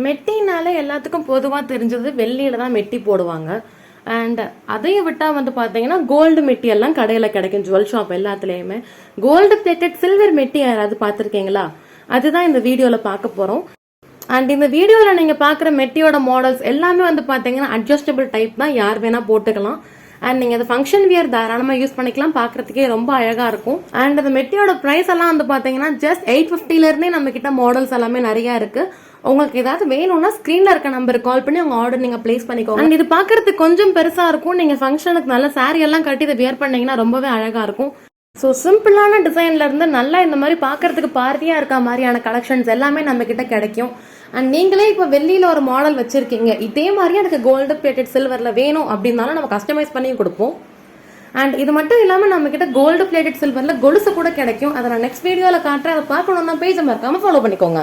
மெட்டினாலே எல்லாத்துக்கும் பொதுவாக தெரிஞ்சது வெள்ளியில தான் மெட்டி போடுவாங்க. அண்ட் அதையும் விட்டால் வந்து பார்த்தீங்கன்னா கோல்டு மெட்டி எல்லாம் கடையில் கிடைக்கும், ஜுவல் ஷாப் எல்லாத்துலேயுமே. கோல்டு பிளேட்டட் சில்வர் மெட்டி யாராவது பார்த்துருக்கீங்களா? அதுதான் இந்த வீடியோவில் பார்க்க போகிறோம். அண்ட் இந்த வீடியோவில் நீங்கள் பார்க்குற மெட்டியோட மாடல்ஸ் எல்லாமே வந்து பார்த்தீங்கன்னா அட்ஜஸ்டபிள் டைப் தான், யார் வேணால் போட்டுக்கலாம். அண்ட் நீங்கள் அதை ஃபங்க்ஷன் வியர் தாராளமாக யூஸ் பண்ணிக்கலாம், பார்க்குறதுக்கே ரொம்ப அழகாக இருக்கும். அண்ட் அந்த மெட்டியோட ப்ரைஸ் எல்லாம் வந்து பார்த்தீங்கன்னா ஜஸ்ட் 850 நம்ம கிட்ட மாடல்ஸ் எல்லாமே நிறையா இருக்குது. உங்களுக்கு ஏதாவது வேணும்னா ஸ்க்ரீனில் இருக்க நம்பருக்கு கால் பண்ணி உங்கள் ஆர்டர் நீங்கள் ப்ளேஸ் பண்ணிக்கோங்க. அண்ட் இது பார்க்குறதுக்கு கொஞ்சம் பெருசாக இருக்கும். நீங்கள் ஃபங்க்ஷனுக்கு நல்ல சாரீ எல்லாம் கட்டி இதை வியர் பண்ணீங்கன்னா ரொம்பவே அழகாக இருக்கும். ஸோ சிம்பிளான டிசைன்ல இருந்து நல்லா இந்த மாதிரி பார்க்கறதுக்கு பார்ட்டியாக இருக்க மாதிரியான கலெக்ஷன்ஸ் எல்லாமே நம்ம கிட்ட கிடைக்கும். அண்ட் நீங்களே இப்போ வெள்ளியில் ஒரு மாடல் வச்சிருக்கீங்க, இதே மாதிரி எனக்கு கோல்டு பிளேட்டட் சில்வரில் வேணும் அப்படின்னாலும் நம்ம கஸ்டமைஸ் பண்ணி கொடுப்போம். அண்ட் இது மட்டும் இல்லாமல் நம்ம கிட்ட கோல்டு பிளேட்டட் சில்வரில் கொலுசு கூட கிடைக்கும். அதை நான் நெக்ஸ்ட் வீடியோவில் காட்டுறேன். அதை பார்க்கணுன்னா பேஜ் மறக்காமல் ஃபாலோ பண்ணிக்கோங்க.